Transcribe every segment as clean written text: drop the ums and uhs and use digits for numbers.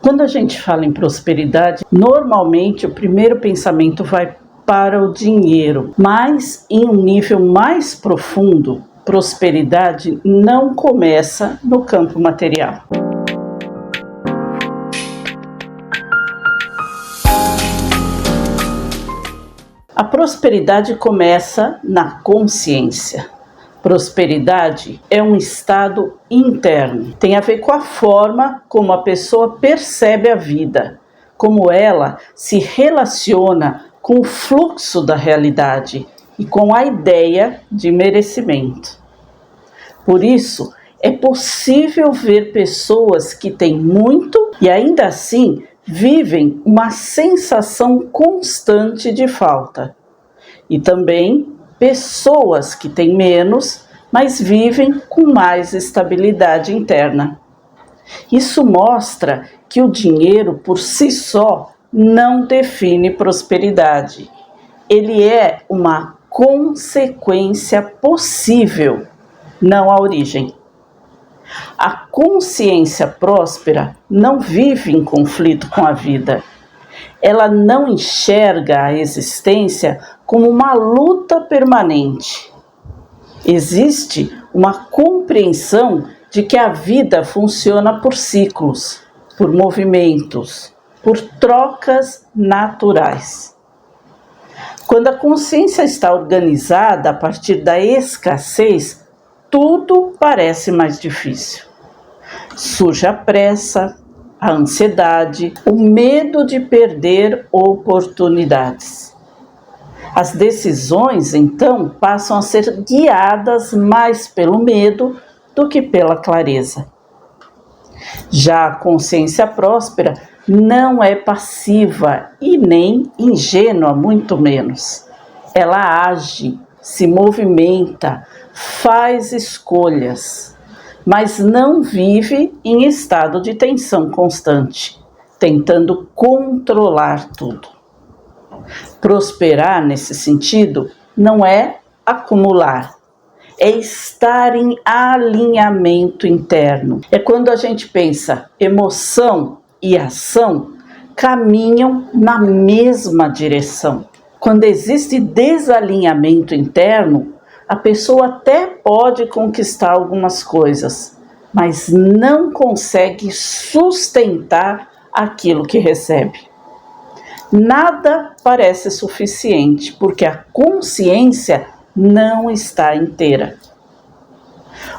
Quando a gente fala em prosperidade, normalmente o primeiro pensamento vai para o dinheiro, mas em um nível mais profundo, prosperidade não começa no campo material. A prosperidade começa na consciência. Prosperidade é um estado interno. Tem a ver com a forma como a pessoa percebe a vida, como ela se relaciona com o fluxo da realidade e com a ideia de merecimento. Por isso, é possível ver pessoas que têm muito e ainda assim vivem uma sensação constante de falta. E também pessoas que têm menos, mas vivem com mais estabilidade interna. Isso mostra que o dinheiro por si só não define prosperidade. Ele é uma consequência possível, não a origem. A consciência próspera não vive em conflito com a vida. Ela não enxerga a existência como uma luta permanente. Existe uma compreensão de que a vida funciona por ciclos, por movimentos, por trocas naturais. Quando a consciência está organizada a partir da escassez, tudo parece mais difícil. Surge a pressa, a ansiedade, o medo de perder oportunidades. As decisões, então, passam a ser guiadas mais pelo medo do que pela clareza. Já a consciência próspera não é passiva e nem ingênua, muito menos. Ela age, se movimenta, faz escolhas, mas não vive em estado de tensão constante, tentando controlar tudo. Prosperar, nesse sentido, não é acumular, é estar em alinhamento interno. É quando a gente pensa emoção e ação caminham na mesma direção. Quando existe desalinhamento interno, a pessoa até pode conquistar algumas coisas, mas não consegue sustentar aquilo que recebe. Nada parece suficiente, porque a consciência não está inteira.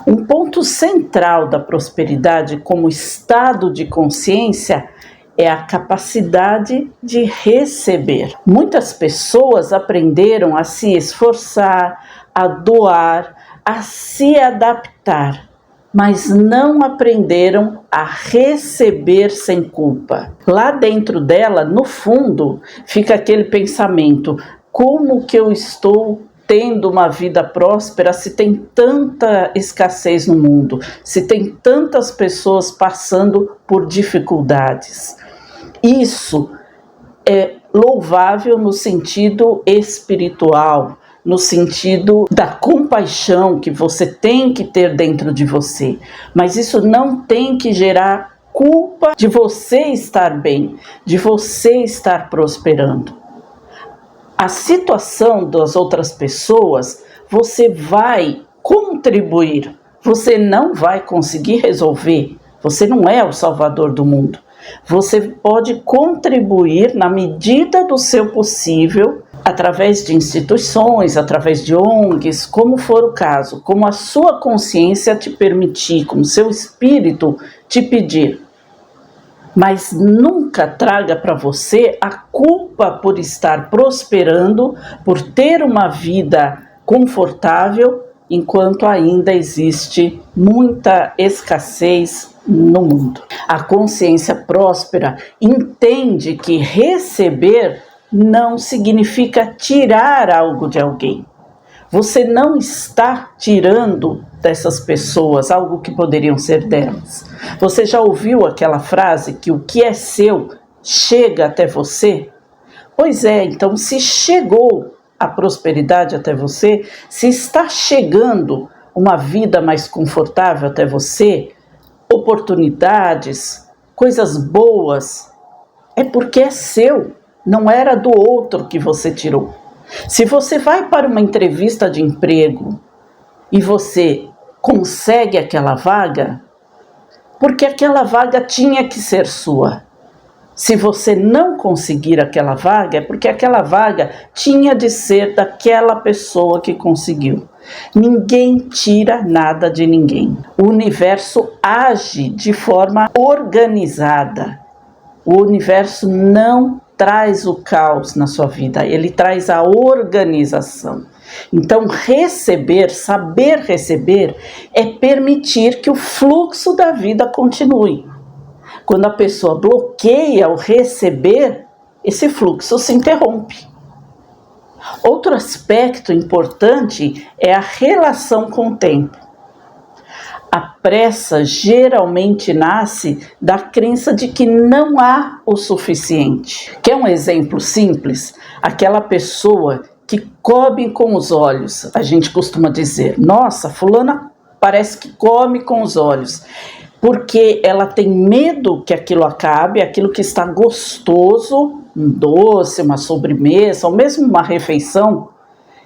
Um ponto central da prosperidade como estado de consciência é a capacidade de receber. Muitas pessoas aprenderam a se esforçar, a doar, a se adaptar, mas não aprenderam a receber sem culpa. Lá dentro dela, no fundo, fica aquele pensamento: como que eu estou tendo uma vida próspera se tem tanta escassez no mundo, se tem tantas pessoas passando por dificuldades? Isso é louvável no sentido espiritual, no sentido da compaixão que você tem que ter dentro de você. Mas isso não tem que gerar culpa de você estar bem, de você estar prosperando. A situação das outras pessoas, você vai contribuir, você não vai conseguir resolver, você não é o salvador do mundo. Você pode contribuir na medida do seu possível, através de instituições, através de ONGs, como for o caso, como a sua consciência te permitir, como seu espírito te pedir. Mas nunca traga para você a culpa por estar prosperando, por ter uma vida confortável, enquanto ainda existe muita escassez no mundo. A consciência próspera entende que receber não significa tirar algo de alguém. Você não está tirando dessas pessoas algo que poderiam ser delas. Você já ouviu aquela frase que o que é seu chega até você? Pois é, então se chegou a prosperidade até você, se está chegando uma vida mais confortável até você, oportunidades, coisas boas, é porque é seu, não era do outro que você tirou. Se você vai para uma entrevista de emprego e você consegue aquela vaga, porque aquela vaga tinha que ser sua. Se você não conseguir aquela vaga, é porque aquela vaga tinha de ser daquela pessoa que conseguiu. Ninguém tira nada de ninguém. O universo age de forma organizada. O universo não traz o caos na sua vida, ele traz a organização. Então, receber, saber receber, é permitir que o fluxo da vida continue. Quando a pessoa bloqueia o receber, esse fluxo se interrompe. Outro aspecto importante é a relação com o tempo. A pressa geralmente nasce da crença de que não há o suficiente. Quer um exemplo simples? Aquela pessoa que come com os olhos. A gente costuma dizer, nossa, fulana parece que come com os olhos. Porque ela tem medo que aquilo acabe, aquilo que está gostoso, um doce, uma sobremesa, ou mesmo uma refeição,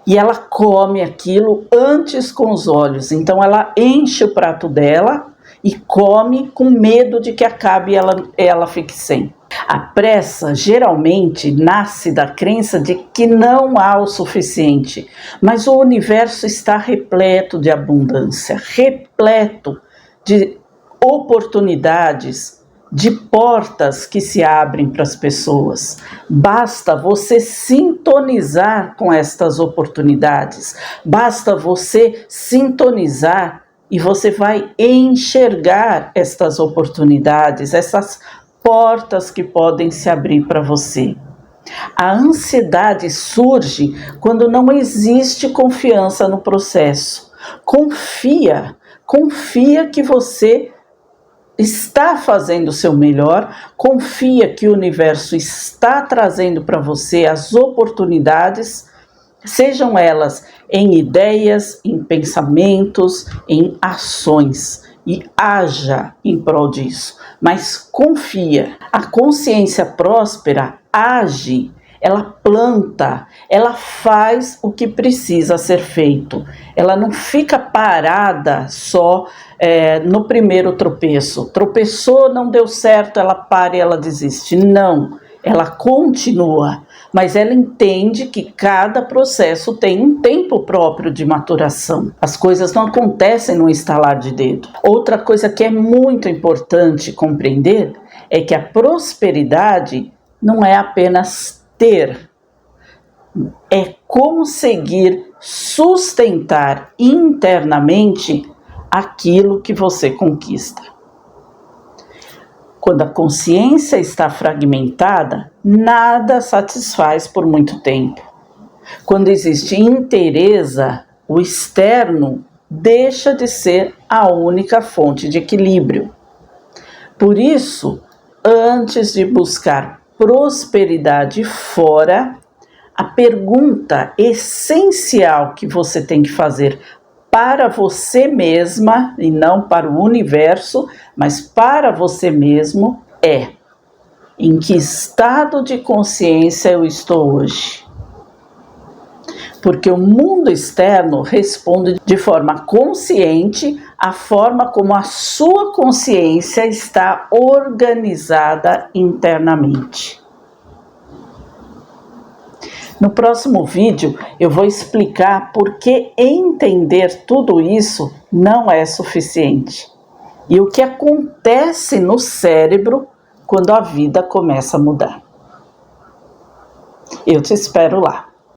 e ela come aquilo antes com os olhos. Então ela enche o prato dela e come com medo de que acabe e ela fique sem. A pressa geralmente nasce da crença de que não há o suficiente, mas o universo está repleto de abundância, repleto de oportunidades, de portas que se abrem para as pessoas. Basta você sintonizar com estas oportunidades, basta você sintonizar e você vai enxergar estas oportunidades, essas portas que podem se abrir para você. A ansiedade surge quando não existe confiança no processo. Confia que você está fazendo o seu melhor, confia que o universo está trazendo para você as oportunidades, sejam elas em ideias, em pensamentos, em ações, e haja em prol disso, mas confia. A consciência próspera age, ela planta, ela faz o que precisa ser feito. Ela não fica parada só no primeiro tropeço. Tropeçou, não deu certo, ela para e ela desiste. Não, ela continua, mas ela entende que cada processo tem um tempo próprio de maturação. As coisas não acontecem num estalar de dedo. Outra coisa que é muito importante compreender é que a prosperidade não é apenas ter, é conseguir sustentar internamente aquilo que você conquista. Quando a consciência está fragmentada, nada satisfaz por muito tempo. Quando existe inteireza, o externo deixa de ser a única fonte de equilíbrio. Por isso, antes de buscar prosperidade fora, a pergunta essencial que você tem que fazer para você mesma, e não para o universo, mas para você mesmo, é: em que estado de consciência eu estou hoje? Porque o mundo externo responde de forma consciente à forma como a sua consciência está organizada internamente. No próximo vídeo eu vou explicar por que entender tudo isso não é suficiente e o que acontece no cérebro quando a vida começa a mudar. Eu te espero lá.